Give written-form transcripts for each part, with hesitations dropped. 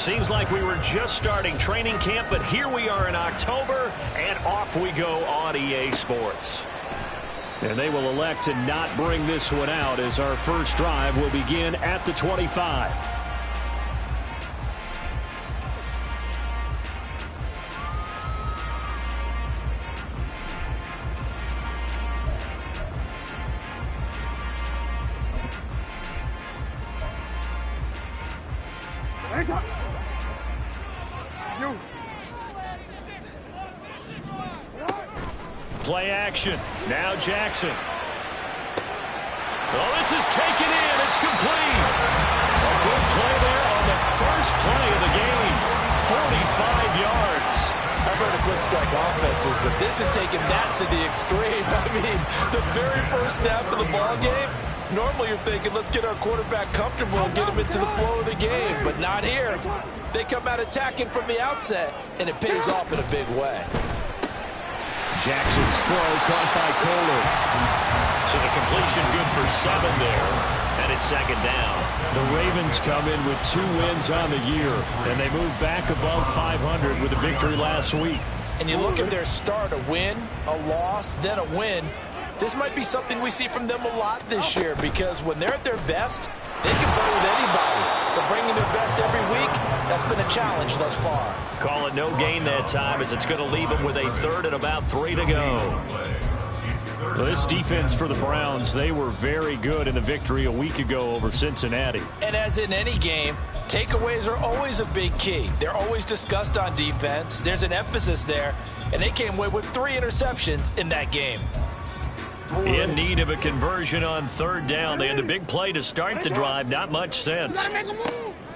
Seems like we were just starting training camp, but here we are in October, and off we go on EA Sports. And they will elect to not bring this one out as our first drive will begin at the 25. Play action. Now Jackson. Well, this is taken in. It's complete. A good play there on the first play of the game. 45 yards. I've heard of quick strike offenses, but this is taking that to the extreme. I mean, the very first snap of the ball game, normally you're thinking, let's get our quarterback comfortable and get him into the flow of the game, but not here. They come out attacking from the outset, and it pays off in a big way. Jackson's throw caught by Kohler. So the completion good for 7 there, and it's second down. The Ravens come in with 2 wins on the year, and they move back above 500 with a victory last week. And you look at their start, a win, a loss, then a win. This might be something we see from them a lot this year, because when they're at their best, they can play with anybody. But bringing their best every week, that's been a challenge thus far. Call it no gain that time, as it's going to leave them with a third and about 3 to go. Well, this defense for the Browns, they were very good in the victory a week ago over Cincinnati. And as in any game, takeaways are always a big key. They're always discussed on defense. There's an emphasis there, and they came away with 3 interceptions in that game. In need of a conversion on third down. They had the big play to start the drive. Not much sense.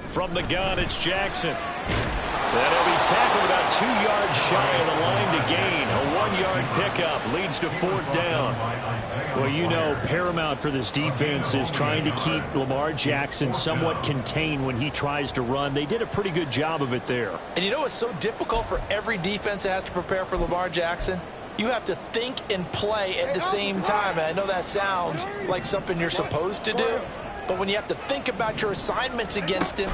From the gun, it's Jackson. That'll be tackled about 2 yards shy of the line to gain. A 1-yard pickup leads to 4th down. Well, you know, paramount for this defense is trying to keep Lamar Jackson somewhat contained when he tries to run. They did a pretty good job of it there. And you know it's so difficult for every defense that has to prepare for Lamar Jackson? You have to think and play at the same time. And I know that sounds like something you're supposed to do, but when you have to think about your assignments against him,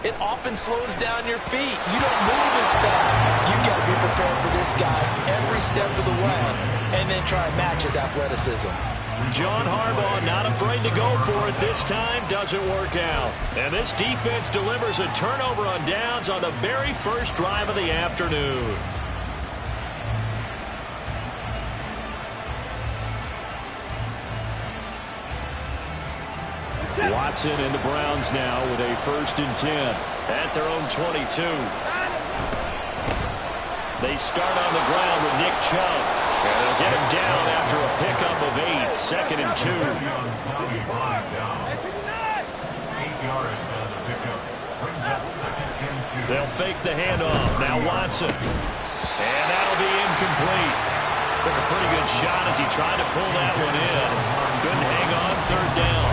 it often slows down your feet. You don't move as fast. You got to be prepared for this guy every step of the way and then try and match his athleticism. John Harbaugh not afraid to go for it this time. Doesn't work out. And this defense delivers a turnover on downs on the very first drive of the afternoon. Watson and the Browns now with a 1st and 10 at their own 22. They start on the ground with Nick Chubb. And they'll get him down after a pickup of 8. 2nd and 2. They'll fake the handoff. Now Watson. And that'll be incomplete. Took a pretty good shot as he tried to pull that one in. Couldn't hang on 3rd down.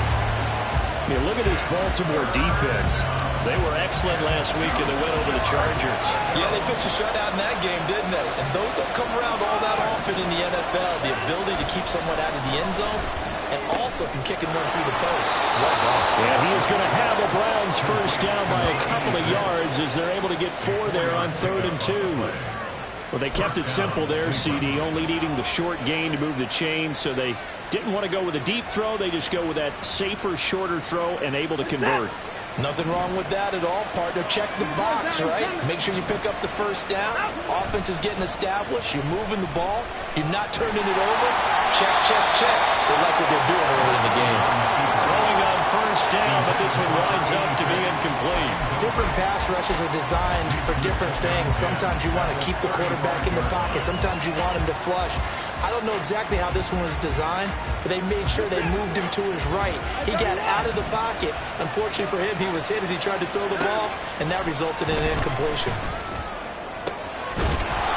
Yeah, look at this Baltimore defense. They were excellent last week and they went over the Chargers. Yeah, they pitched a shutout in that game, didn't they? And those don't come around all that often in the NFL. The ability to keep someone out of the end zone and also from kicking one through the post. Well done. Yeah, he is going to have the Browns first down by a couple of yards as they're able to get 4 there on 3rd and 2. Well, they kept it simple there, CD, only needing the short gain to move the chain, so they didn't want to go with a deep throw. They just go with that safer, shorter throw and able to convert. Nothing wrong with that at all, partner. Check the box, right? Make sure you pick up the first down. Offense is getting established. You're moving the ball. You're not turning it over. Check, check, check. They like what they're doing early in the game. Throwing on first down, but this one winds up to be incomplete. Different pass rushes are designed for different things. Sometimes you want to keep the quarterback in the pocket. Sometimes you want him to flush. I don't know exactly how this one was designed, but they made sure they moved him to his right. He got out of the pocket. Unfortunately for him, he was hit as he tried to throw the ball, and that resulted in an incompletion.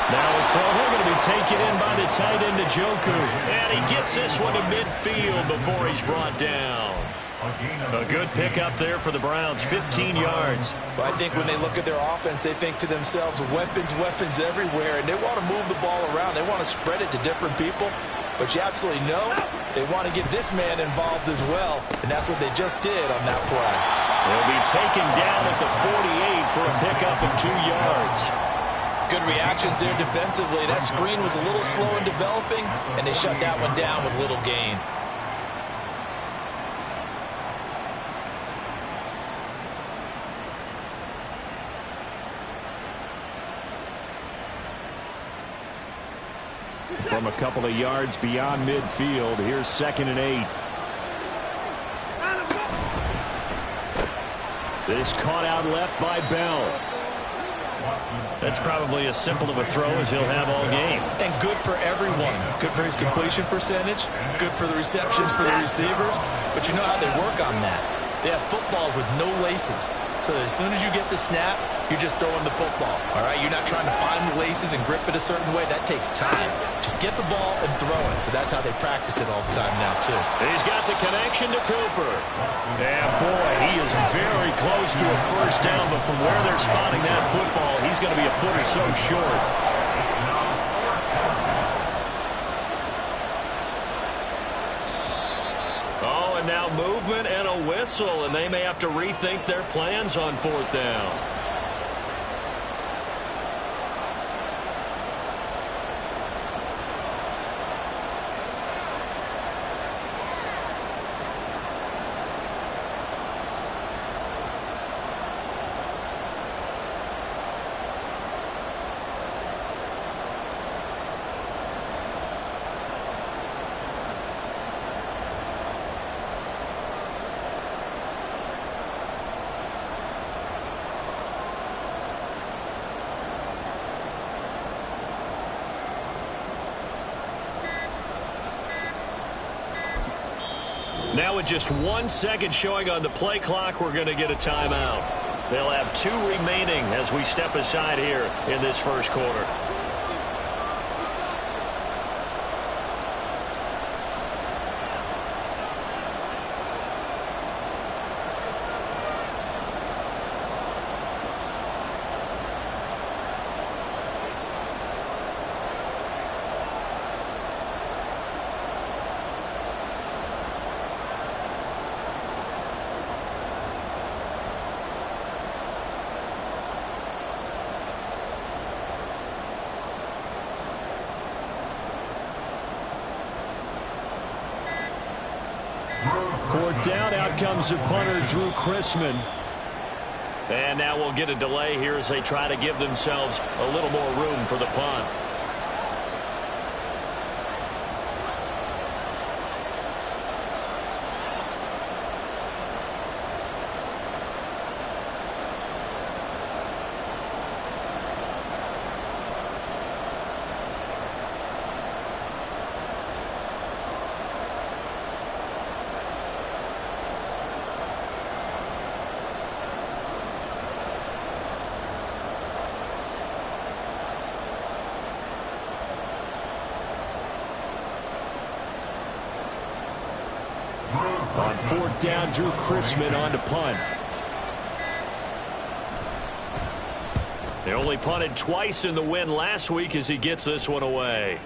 Now a throw going to be taken in by the tight end, Njoku. And he gets this one to midfield before he's brought down. A good pickup there for the Browns, 15 yards. Well, I think when they look at their offense, they think to themselves, weapons, weapons everywhere, and they want to move the ball around. They want to spread it to different people, but you absolutely know they want to get this man involved as well, and that's what they just did on that play. He'll be taken down at the 48 for a pickup of 2 yards. Good reactions there defensively. That screen was a little slow in developing, and they shut that one down with little gain. From a couple of yards beyond midfield, here's 2nd and 8. This caught out left by Bell. That's probably as simple of a throw as he'll have all game. And good for everyone. Good for his completion percentage. Good for the receptions for the receivers. But you know how they work on that. They have footballs with no laces. So as soon as you get the snap, you're just throwing the football. All right? You're not trying to find the laces and grip it a certain way. That takes time. Just get the ball and throw it. So that's how they practice it all the time now, too. He's got the connection to Cooper. And, boy, he is very close to a first down, but from where they're spotting that football, he's going to be a foot or so short. Oh, and now movement and a whistle, and they may have to rethink their plans on 4th down. Now with just 1 second showing on the play clock, we're going to get a timeout. They'll have 2 remaining as we step aside here in this first quarter. Fourth down, out comes the punter, Drew Chrisman. And now we'll get a delay here as they try to give themselves a little more room for the punt. On 4th down, Drew Chrisman on to punt. They only punted twice in the win last week as he gets this one away.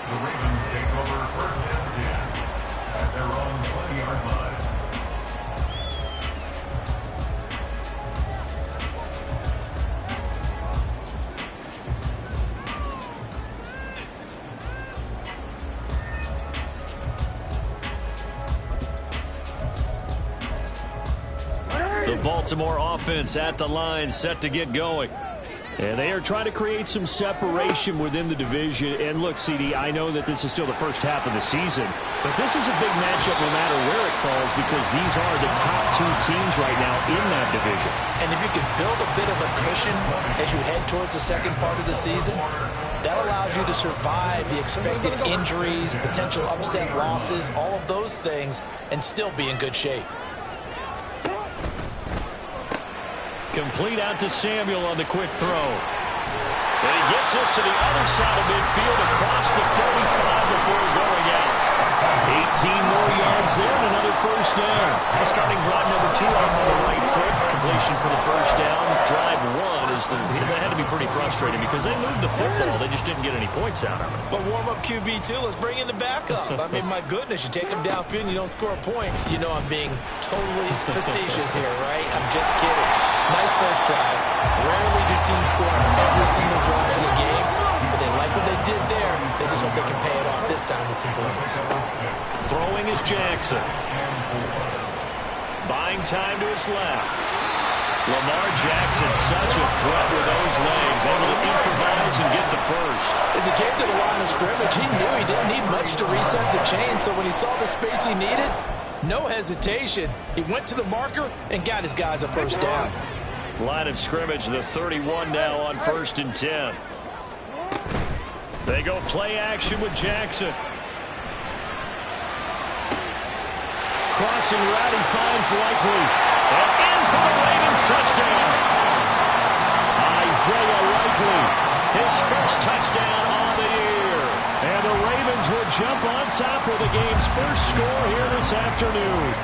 The Ravens take over 1st and 10 at their own 20-yard line. The Baltimore offense at the line, set to get going. And they are trying to create some separation within the division. And look, CD, I know that this is still the first half of the season, but this is a big matchup no matter where it falls because these are the top 2 teams right now in that division. And if you can build a bit of a cushion as you head towards the second part of the season, that allows you to survive the expected injuries, potential upset losses, all of those things, and still be in good shape. Complete out to Samuel on the quick throw. And he gets this to the other side of midfield across the 45 before going out. 18 more yards there and another first down. Starting drive number 2 off on the right foot. Completion for the first down. Drive 1 is that had to be pretty frustrating because they moved the football. They just didn't get any points out of it. But warm-up QB, too. Let's bring in the backup. I mean, my goodness, you take him downfield and you don't score points. You know I'm being totally facetious here, right? I'm just kidding. Nice first drive. Rarely do teams score on every single drive in a game, but they like what they did there. They just hope they can pay it off this time with some points. Throwing is Jackson. Buying time to his left. Lamar Jackson, such a threat with those legs, able to improvise and get the first. As he came to the line of scrimmage, he knew he didn't need much to reset the chain, so when he saw the space he needed, no hesitation. He went to the marker and got his guys a first down. Line of scrimmage, the 31 now on 1st and 10. They go play action with Jackson. Crossing route, he finds Likely. And in for the Ravens touchdown. Isaiah Likely, his first touchdown on the year. And the Ravens will jump on top with the game's first score here this afternoon.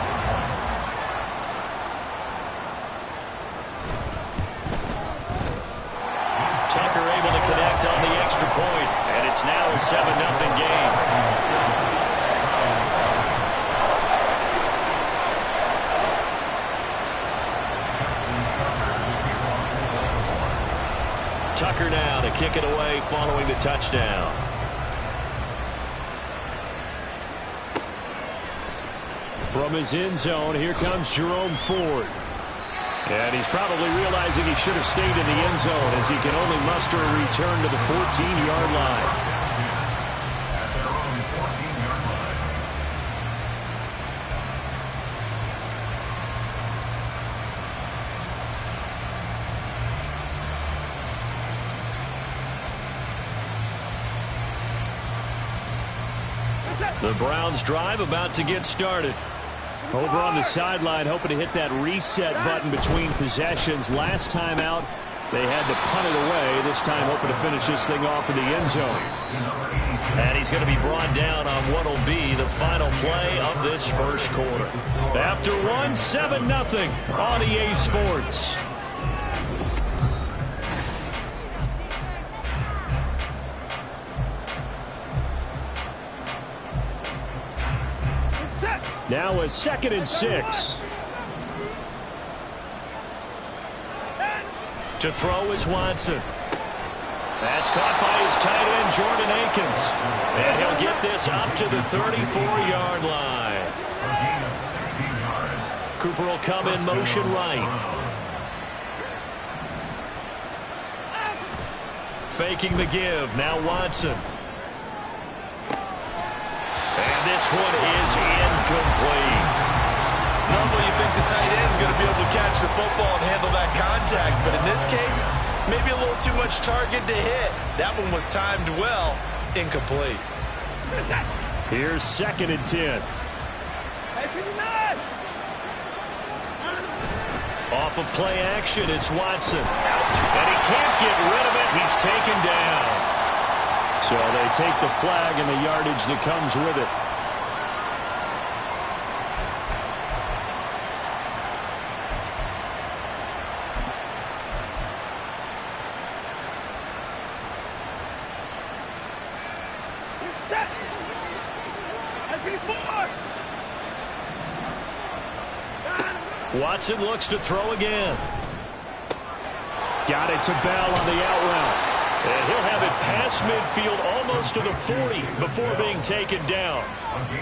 Tucker able to connect on the extra point, and it's now a 7-0 game. Tucker now to kick it away following the touchdown. From his end zone, here comes Jerome Ford. And he's probably realizing he should have stayed in the end zone as he can only muster a return to the 14-yard line. The Browns drive about to get started. Over on the sideline, hoping to hit that reset button between possessions. Last time out, they had to punt it away. This time, hoping to finish this thing off in the end zone. And he's going to be brought down on what will be the final play of this first quarter. After one, 7-0 on EA Sports. Now a 2nd and 6. To throw is Watson. That's caught by his tight end, Jordan Akins. And he'll get this up to the 34-yard line. Cooper will come in motion right. Faking the give. Now Watson. And this one is incomplete. Normally you think the tight end's going to be able to catch the football and handle that contact, but in this case, maybe a little too much target to hit. That one was timed well, incomplete. Here's 2nd and 10. Off of play action, it's Watson. And he can't get rid of it. He's taken down. So they take the flag and the yardage that comes with it. Watson looks to throw again. Got it to Bell on the out route. And he'll have it past midfield almost to the 40 before being taken down.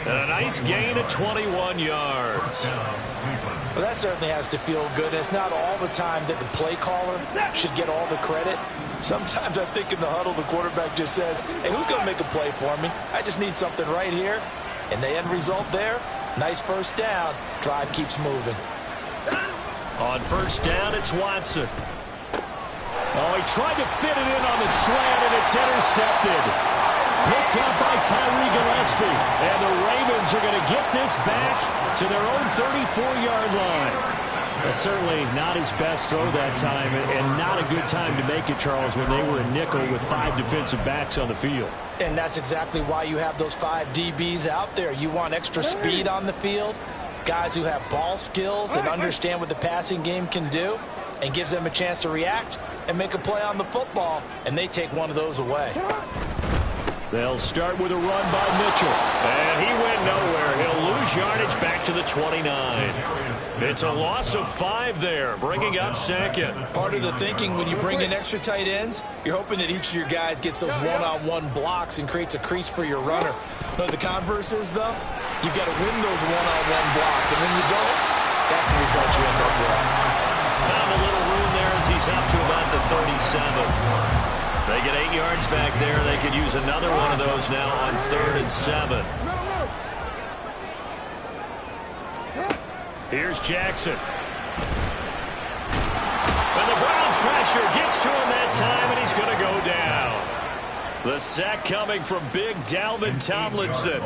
And a nice gain of 21 yards. Well, that certainly has to feel good. It's not all the time that the play caller should get all the credit. Sometimes I think in the huddle the quarterback just says, hey, who's going to make a play for me? I just need something right here. And the end result there, nice first down. Drive keeps moving. On first down, it's Watson. Oh, he tried to fit it in on the slant, and it's intercepted. Picked up by Tyree Gillespie. And the Ravens are going to get this back to their own 34-yard line. Certainly not his best throw that time, and not a good time to make it, Charles, when they were in nickel with 5 defensive backs on the field. And that's exactly why you have those 5 DBs out there. You want extra speed on the field, guys who have ball skills and understand what the passing game can do, and gives them a chance to react and make a play on the football, and they take one of those away. They'll start with a run by Mitchell. And he went nowhere. He'll lose yardage back to the 29. It's a loss of 5 there, bringing up second. Part of the thinking when you bring in extra tight ends, you're hoping that each of your guys gets those one-on-one blocks and creates a crease for your runner. No, the converse is, though, you've got to win those one-on-one blocks, and when you don't, that's the result you end up with. Found a little room there as he's up to about the 37. They get 8 yards back there. They could use another one of those now on 3rd and 7. Here's Jackson. And the Browns pressure gets to him that time, and he's going to go down. The sack coming from big Dalvin Tomlinson.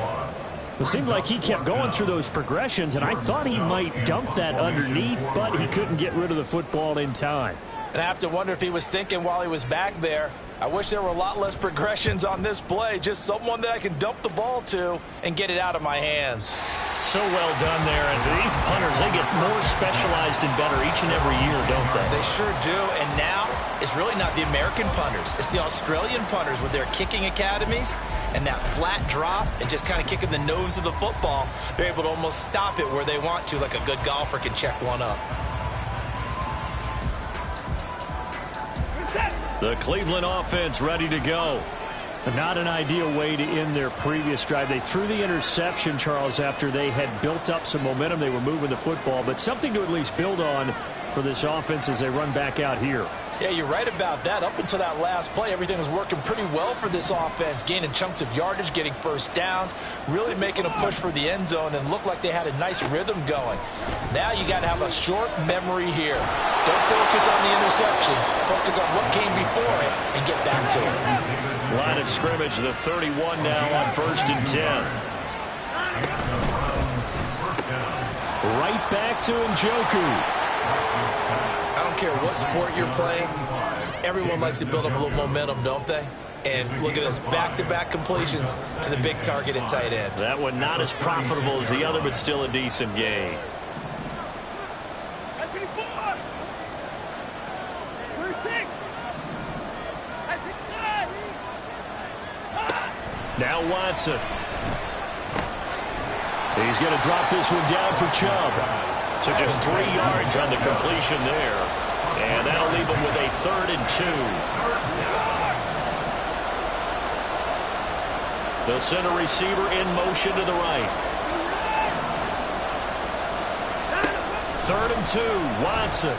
It seemed like he kept going through those progressions, and I thought he might dump that underneath, but he couldn't get rid of the football in time. And I have to wonder if he was thinking while he was back there, I wish there were a lot less progressions on this play, just someone that I can dump the ball to and get it out of my hands. So well done there, and these punters, they get more specialized and better each and every year, don't they? They sure do, and now it's really not the American punters. It's the Australian punters with their kicking academies and that flat drop and just kind of kicking the nose of the football. They're able to almost stop it where they want to, like a good golfer can check one up. The Cleveland offense ready to go. Not an ideal way to end their previous drive. They threw the interception, Charles, after they had built up some momentum. They were moving the football, but something to at least build on for this offense as they run back out here. Yeah, you're right about that. Up until that last play, everything was working pretty well for this offense, gaining chunks of yardage, getting first downs, really making a push for the end zone, and looked like they had a nice rhythm going. Now you got to have a short memory here. Don't focus on the interception. Focus on what came before it and get back to it. Line of scrimmage, the 31 now on 1st and 10. Right back to Njoku. I don't care what sport you're playing, everyone likes to build up a little momentum, don't they? And look at this, back-to-back completions to the big target at tight end. That one not as profitable as the other, but still a decent gain. Now Watson. He's going to drop this one down for Chubb. So just 3 yards on the completion there. And that'll leave him with a 3rd and 2. The center receiver in motion to the right. 3rd and 2, Watson.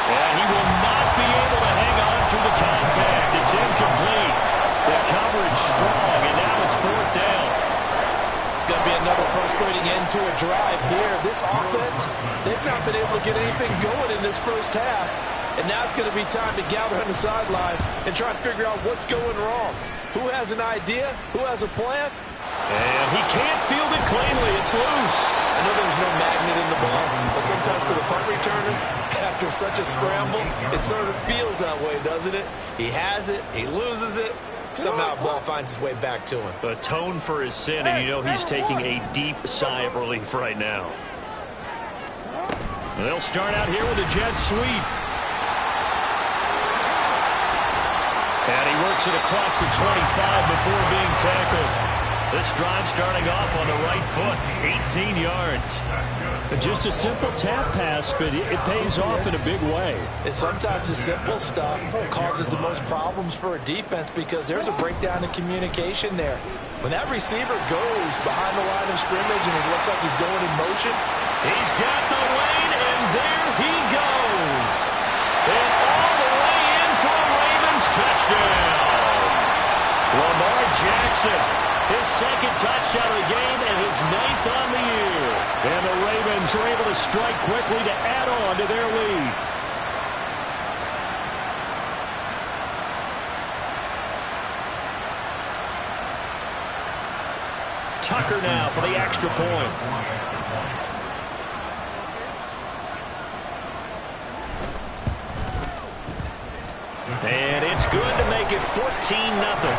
And he will not be able to hang on through the contact. It's incomplete. The coverage strong, and now it's 4th down. It's going to be another frustrating end to a drive here. This offense, they've not been able to get anything going in this first half. And now it's going to be time to gather on the sidelines and try and figure out what's going wrong. Who has an idea? Who has a plan? And he can't field it cleanly. It's loose. I know there's no magnet in the ball, but sometimes for the punt returner, after such a scramble, it sort of feels that way, doesn't it? He has it, he loses it, somehow the ball finds its way back to him. Atone for his sin, and you know he's taking a deep sigh of relief right now. They'll start out here with a jet sweep. And he works it across the 25 before being tackled. This drive starting off on the right foot, 18 yards. Just a simple tap pass, but it pays off in a big way. And sometimes the simple stuff causes the most problems for a defense because there's a breakdown in communication there. When that receiver goes behind the line of scrimmage and it looks like he's going in motion, he's got the lane, and there he goes. And all the way in for a Ravens touchdown. Lamar Jackson, his 2nd touchdown of the game and his 9th on the year. And the Ravens are able to strike quickly to add on to their lead. Tucker now for the extra point. And it's good to make it 14-0.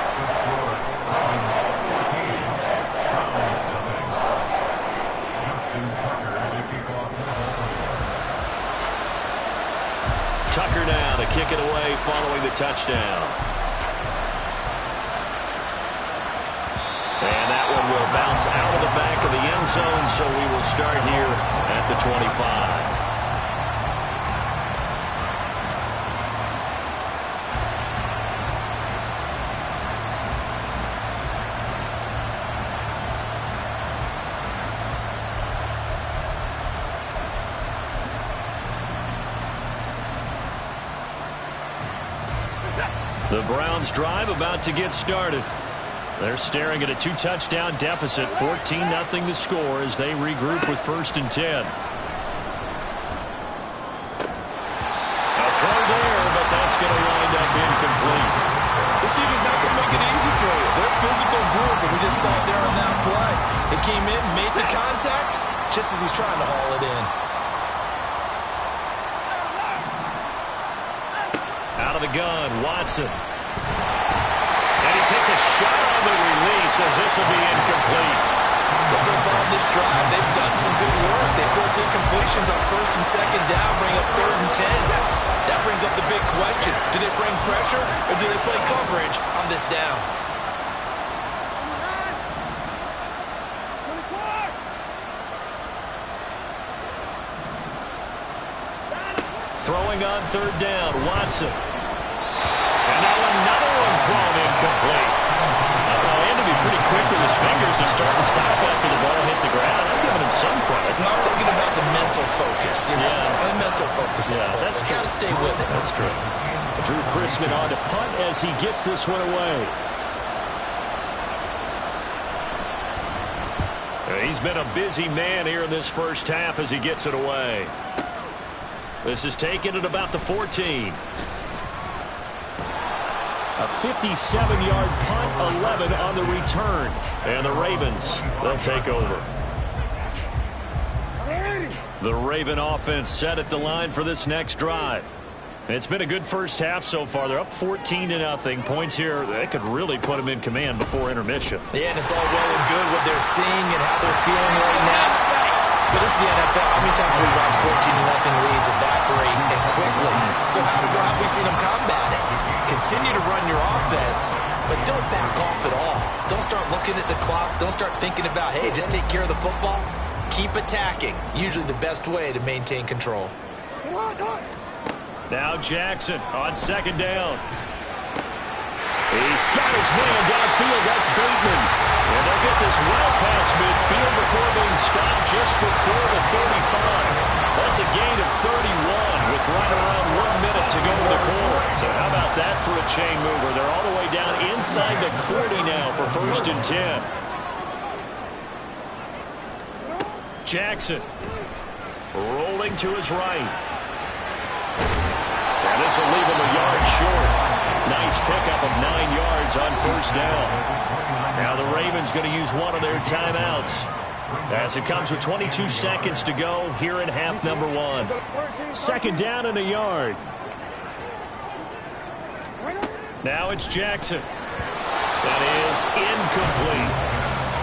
Tucker now to kick it away following the touchdown. And that one will bounce out of the back of the end end zone, so we will start here at the 25. The Browns drive about to get started. They're staring at a 2-touchdown deficit, 14-0 the score as they regroup with 1st and 10. A throw there, but that's going to wind up incomplete. This team is not going to make it easy for you. They're a physical group, and we just saw it there on that play. They came in, made the contact, just as he's trying to haul it in. Out of the gun, Watson. And he takes a shot on the release as this will be incomplete. Well, so far in this drive, they've done some good work. They force incompletions on 1st and 2nd down, bring up 3rd and 10. That brings up the big question. Do they bring pressure or do they play coverage on this down? Throwing on 3rd down, Watson. And now another one thrown incomplete. Well, he had to be pretty quick with his fingers to start and stop after the ball hit the ground. I'm giving him some credit. No, I'm thinking about the mental focus. You know, the mental focus. Yeah, that's true. Got to stay with it. That's true. Drew Chrisman on to punt as he gets this one away. He's been a busy man here in this first half as he gets it away. This is taken at about the 14. A 57-yard punt, 11 on the return. And the Ravens, they'll take over. The Raven offense set at the line for this next drive. It's been a good first half so far. They're up 14-0. Points here, they could really put them in command before intermission. Yeah, and it's all well and good what they're seeing and how they're feeling right now. But this is the NFL. How many times have we watched 14-0 leads evaporate and quickly? So how have we seen them combat it? Continue to run your offense, but don't back off at all. Don't start looking at the clock. Don't start thinking about, hey, just take care of the football. Keep attacking. Usually the best way to maintain control. Now Jackson on 2nd down. He's got his man downfield. That's Bateman. And they'll get this well past midfield before being stopped just before the 35. That's a gain of 31 with right around 1 minute to go in the quarter. So how about that for a chain mover? They're all the way down inside the 40 now for 1st and 10. Jackson rolling to his right. And this will leave him a yard short. Nice pickup of 9 yards on 1st down. Now the Ravens going to use one of their timeouts as it comes with 22 seconds to go here in half number 1. 2nd down and a yard. Now it's Jackson. That is incomplete.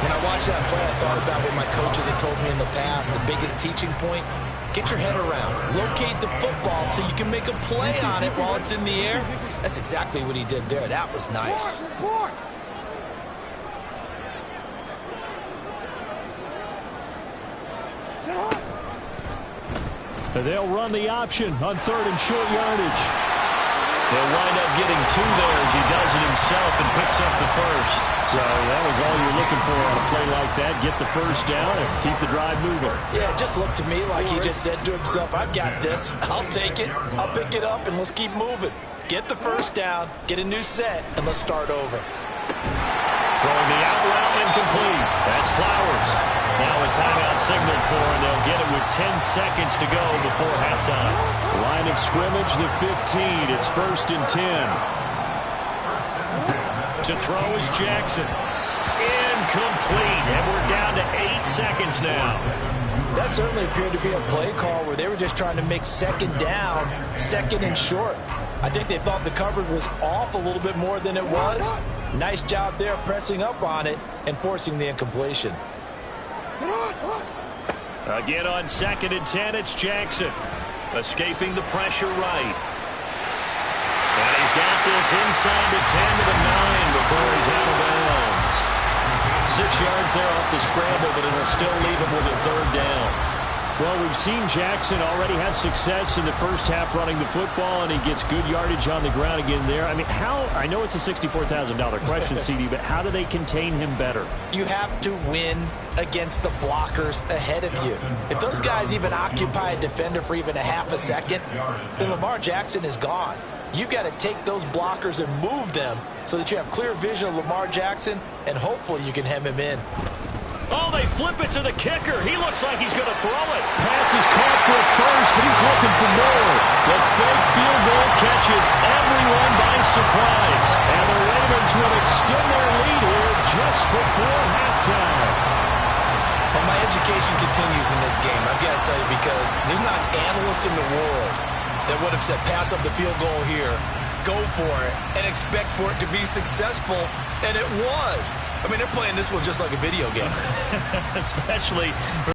When I watched that play, I thought about what my coaches had told me in the past. The biggest teaching point, get your head around. Locate the football so you can make a play on it while it's in the air. That's exactly what he did there. That was nice. They'll run the option on 3rd and short yardage. He'll wind up getting 2 there as he does it himself and picks up the 1st. So that was all you're looking for on a play like that. Get the 1st down and keep the drive moving. Yeah, it just looked to me like he just said to himself, I've got this. I'll take it. I'll pick it up, and let's keep moving. Get the 1st down, get a new set, and let's start over. Throwing the out route incomplete. That's Flowers. Now a timeout signaled for, and they'll get it with 10 seconds to go before halftime. Line of scrimmage, the 15. It's 1st and 10. To throw is Jackson. Incomplete. And we're down to 8 seconds now. That certainly appeared to be a play call where they were just trying to make 2nd down, 2nd and short. I think they thought the coverage was off a little bit more than it was. Nice job there pressing up on it and forcing the incompletion. Again on 2nd and 10, it's Jackson. Escaping the pressure right. And he's got this inside the 10 to the 9 before he's out of bounds. 6 yards there off the scramble, but it'll still leave him with a third down. Well, we've seen Jackson already have success in the first half running the football, and he gets good yardage on the ground again there. I mean, I know it's a $64,000 question, CD, but how do they contain him better? You have to win against the blockers ahead of you. If those guys even occupy a defender for even a half a second, then Lamar Jackson is gone. You've got to take those blockers and move them so that you have clear vision of Lamar Jackson, and hopefully you can hem him in. Oh, they flip it to the kicker. He looks like he's going to throw it. Pass is caught for a first, but he's looking for more. The fake field goal catches everyone by surprise. And the Ravens will extend their lead here just before halftime. And my education continues in this game, I've got to tell you, because there's not an analyst in the world that would have said pass up the field goal here, go for it, and expect for it to be successful, and it was. I mean, they're playing this one just like a video game. Especially